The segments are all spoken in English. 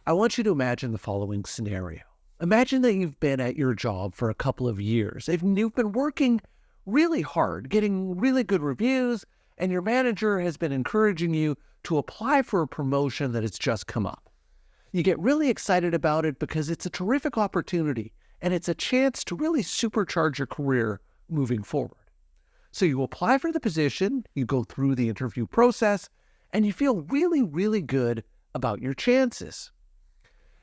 I want you to imagine the following scenario. Imagine that you've been at your job for a couple of years and you've been working really hard, getting really good reviews, and your manager has been encouraging you to apply for a promotion that has just come up. You get really excited about it because it's a terrific opportunity and it's a chance to really supercharge your career moving forward. So you apply for the position, you go through the interview process, and you feel really, really good about your chances.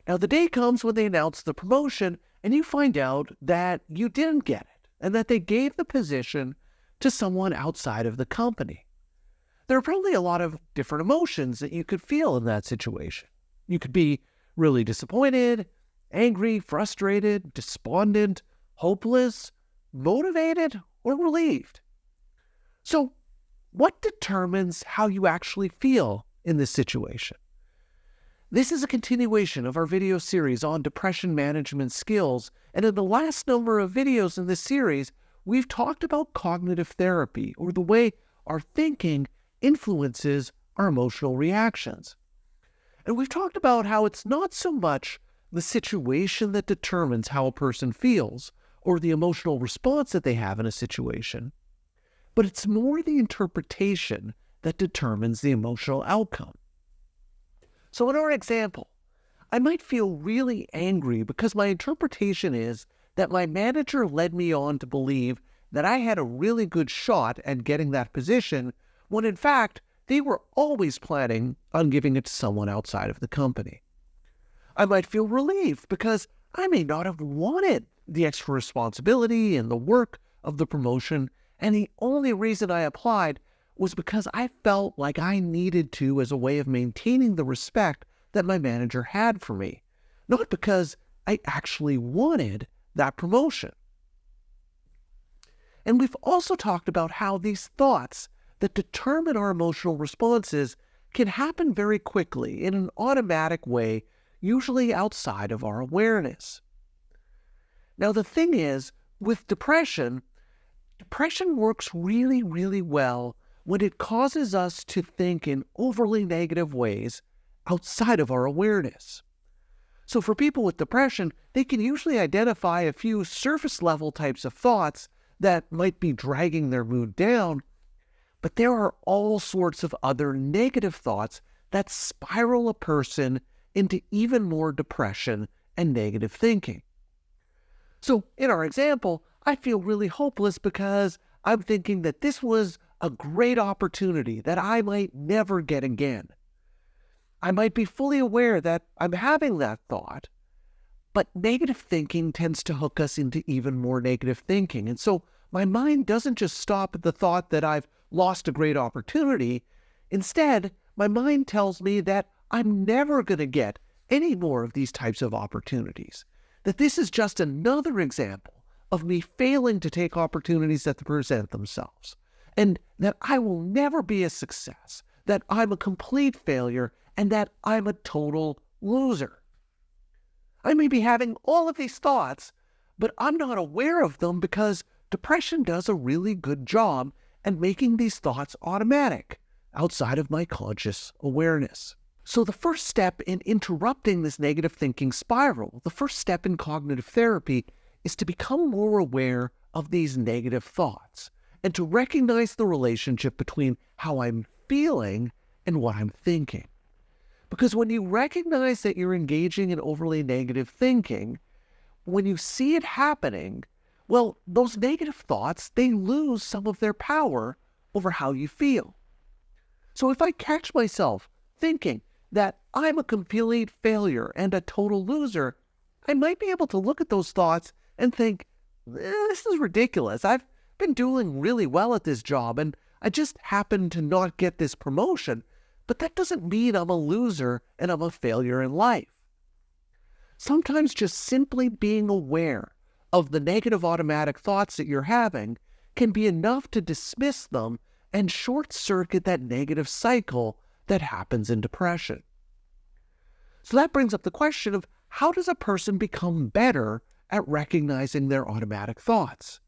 Now, the day comes when they announce the promotion, and you find out that you didn't get it, and that they gave the position to someone outside of the company. There are probably a lot of different emotions that you could feel in that situation. You could be really disappointed, angry, frustrated, despondent, hopeless, motivated, or relieved. So, what determines how you actually feel in this situation? This is a continuation of our video series on depression management skills, and in the last number of videos in this series, we've talked about cognitive therapy, or the way our thinking influences our emotional reactions. And we've talked about how it's not so much the situation that determines how a person feels, or the emotional response that they have in a situation, but it's more the interpretation that determines the emotional outcome. So in our example, I might feel really angry because my interpretation is that my manager led me on to believe that I had a really good shot at getting that position, when in fact, they were always planning on giving it to someone outside of the company. I might feel relieved because I may not have wanted the extra responsibility and the work of the promotion, and the only reason I applied was because I felt like I needed to as a way of maintaining the respect that my manager had for me, not because I actually wanted that promotion. And we've also talked about how these thoughts that determine our emotional responses can happen very quickly in an automatic way, usually outside of our awareness. Now, the thing is, with depression works really, really well when it causes us to think in overly negative ways outside of our awareness. So for people with depression, they can usually identify a few surface-level types of thoughts that might be dragging their mood down, but there are all sorts of other negative thoughts that spiral a person into even more depression and negative thinking. So in our example, I feel really hopeless because I'm thinking that this was a great opportunity that I might never get again. I might be fully aware that I'm having that thought, but negative thinking tends to hook us into even more negative thinking. And so my mind doesn't just stop at the thought that I've lost a great opportunity. Instead, my mind tells me that I'm never going to get any more of these types of opportunities, that this is just another example of me failing to take opportunities that present themselves, and that I will never be a success, that I'm a complete failure, and that I'm a total loser. I may be having all of these thoughts, but I'm not aware of them because depression does a really good job at making these thoughts automatic, outside of my conscious awareness. So the first step in interrupting this negative thinking spiral, the first step in cognitive therapy, is to become more aware of these negative thoughts and to recognize the relationship between how I'm feeling and what I'm thinking. Because when you recognize that you're engaging in overly negative thinking, when you see it happening, well, those negative thoughts, they lose some of their power over how you feel. So if I catch myself thinking that I'm a complete failure and a total loser, I might be able to look at those thoughts and think, this is ridiculous. I've been doing really well at this job and I just happen to not get this promotion, but that doesn't mean I'm a loser and I'm a failure in life. Sometimes just simply being aware of the negative automatic thoughts that you're having can be enough to dismiss them and short-circuit that negative cycle that happens in depression. So that brings up the question of, how does a person become better at recognizing their automatic thoughts?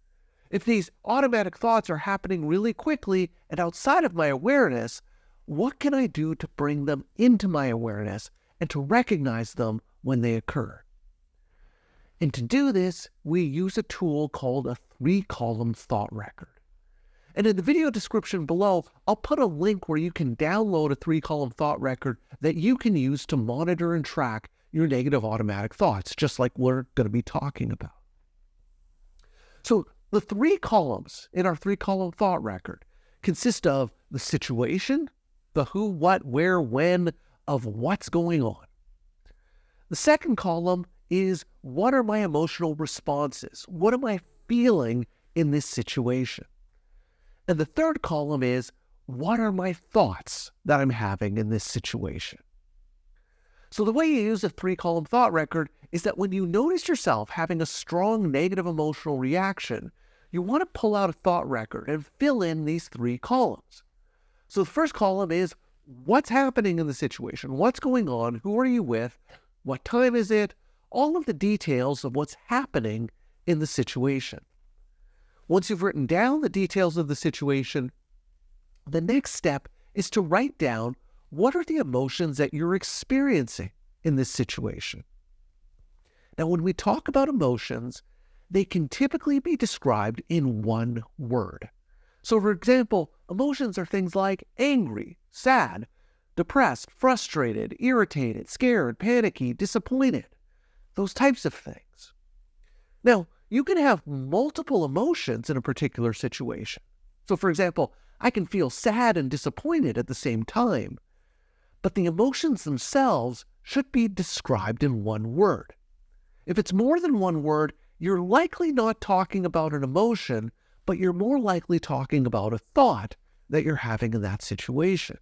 If these automatic thoughts are happening really quickly and outside of my awareness, what can I do to bring them into my awareness and to recognize them when they occur. And to do this, we use a tool called a 3-column thought record. And in the video description below, I'll put a link where you can download a 3-column thought record that you can use to monitor and track your negative automatic thoughts, just like we're going to be talking about. So the 3 columns in our 3-column thought record consist of the situation, the who, what, where, when of what's going on. The second column is what are my emotional responses? What am I feeling in this situation? And the third column is what are my thoughts that I'm having in this situation? So the way you use a 3-column thought record is that when you notice yourself having a strong negative emotional reaction, you want to pull out a thought record and fill in these 3 columns. So the first column is what's happening in the situation, what's going on, who are you with, what time is it, all of the details of what's happening in the situation. Once you've written down the details of the situation, the next step is to write down what are the emotions that you're experiencing in this situation. Now, when we talk about emotions, they can typically be described in one word. So, for example, emotions are things like angry, sad, depressed, frustrated, irritated, scared, panicky, disappointed, those types of things. Now, you can have multiple emotions in a particular situation. So, for example, I can feel sad and disappointed at the same time, but the emotions themselves should be described in one word. If it's more than one word, you're likely not talking about an emotion, but you're more likely talking about a thought that you're having in that situation.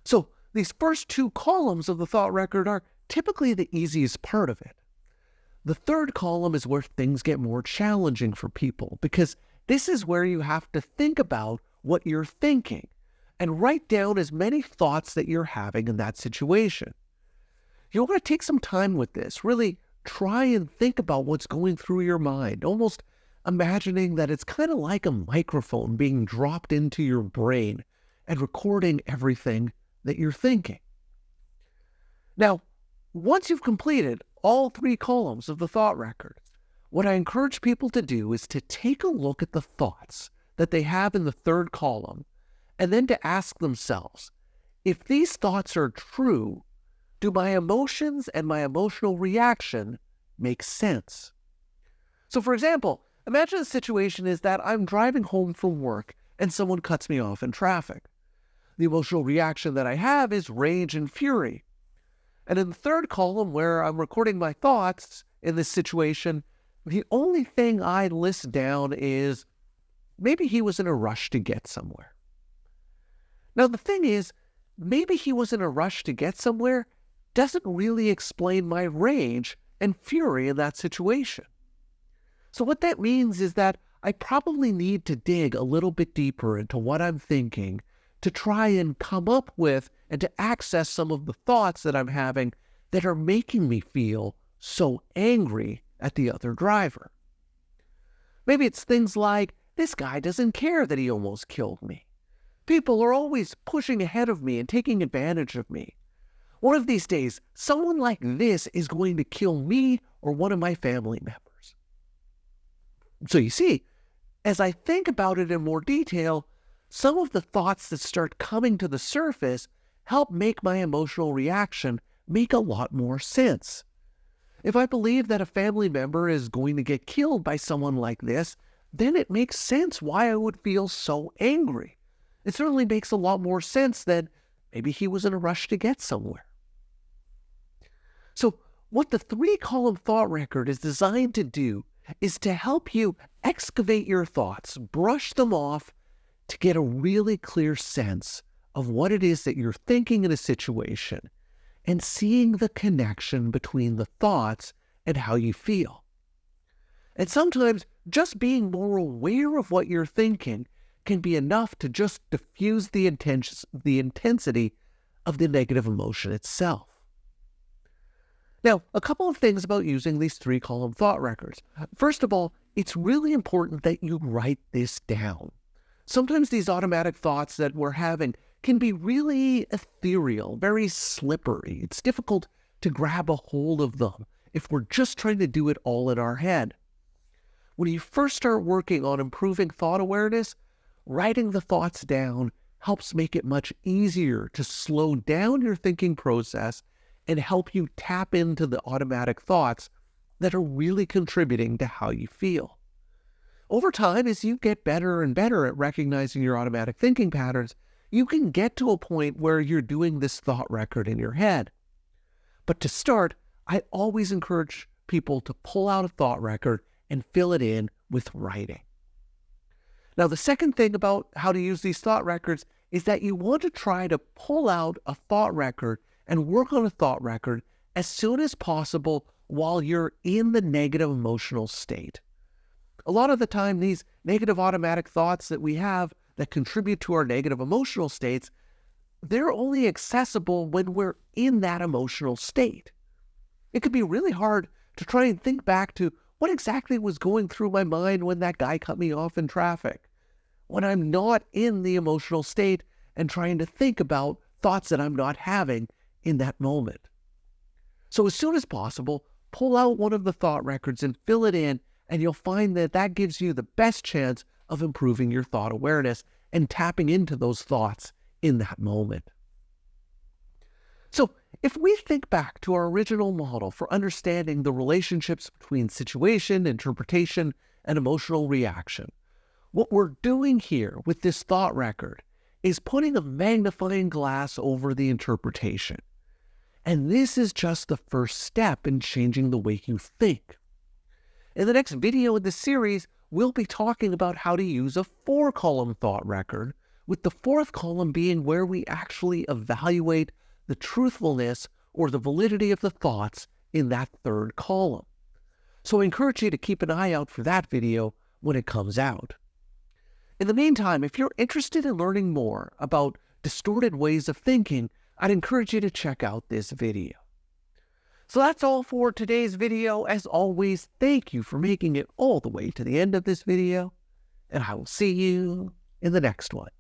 So these first 2 columns of the thought record are typically the easiest part of it. The third column is where things get more challenging for people, because this is where you have to think about what you're thinking and write down as many thoughts that you're having in that situation. You want to take some time with this, really try and think about what's going through your mind, almost imagining that it's kind of like a microphone being dropped into your brain and recording everything that you're thinking. Now, once you've completed all 3 columns of the thought record, what I encourage people to do is to take a look at the thoughts that they have in the 3rd column, and then to ask themselves, if these thoughts are true, do my emotions and my emotional reaction make sense? So for example, imagine the situation is that I'm driving home from work and someone cuts me off in traffic. The emotional reaction that I have is rage and fury. And in the 3rd column, where I'm recording my thoughts in this situation, the only thing I list down is maybe he was in a rush to get somewhere. Now the thing is, maybe he was in a rush to get somewhere doesn't really explain my rage and fury in that situation. So what that means is that I probably need to dig a little bit deeper into what I'm thinking to try and come up with and to access some of the thoughts that I'm having that are making me feel so angry at the other driver. Maybe it's things like, this guy doesn't care that he almost killed me. People are always pushing ahead of me and taking advantage of me. One of these days, someone like this is going to kill me or one of my family members. So you see, as I think about it in more detail, some of the thoughts that start coming to the surface help make my emotional reaction make a lot more sense. If I believe that a family member is going to get killed by someone like this, then it makes sense why I would feel so angry. It certainly makes a lot more sense that maybe he was in a rush to get somewhere. So what the 3-column thought record is designed to do is to help you excavate your thoughts, brush them off, to get a really clear sense of what it is that you're thinking in a situation and seeing the connection between the thoughts and how you feel. And sometimes just being more aware of what you're thinking can be enough to just diffuse the intensity of the negative emotion itself. Now, a couple of things about using these 3-column thought records. First of all, it's really important that you write this down. Sometimes these automatic thoughts that we're having can be really ethereal, very slippery. It's difficult to grab a hold of them if we're just trying to do it all in our head. When you first start working on improving thought awareness, writing the thoughts down helps make it much easier to slow down your thinking process and help you tap into the automatic thoughts that are really contributing to how you feel. Over time, as you get better and better at recognizing your automatic thinking patterns, you can get to a point where you're doing this thought record in your head. But to start, I always encourage people to pull out a thought record and fill it in with writing. Now, the second thing about how to use these thought records is that you want to try to pull out a thought record and work on a thought record as soon as possible while you're in the negative emotional state. A lot of the time, these negative automatic thoughts that we have that contribute to our negative emotional states, they're only accessible when we're in that emotional state. It could be really hard to try and think back to what exactly was going through my mind when that guy cut me off in traffic, when I'm not in the emotional state and trying to think about thoughts that I'm not having in that moment. So as soon as possible, pull out one of the thought records and fill it in, and you'll find that that gives you the best chance of improving your thought awareness and tapping into those thoughts in that moment. So if we think back to our original model for understanding the relationships between situation, interpretation, and emotional reaction, what we're doing here with this thought record is putting a magnifying glass over the interpretation. And this is just the first step in changing the way you think. In the next video in this series, we'll be talking about how to use a 4-column thought record, with the 4th column being where we actually evaluate the truthfulness or the validity of the thoughts in that 3rd column. So I encourage you to keep an eye out for that video when it comes out. In the meantime, if you're interested in learning more about distorted ways of thinking, I'd encourage you to check out this video. So that's all for today's video. As always, thank you for making it all the way to the end of this video, and I will see you in the next one.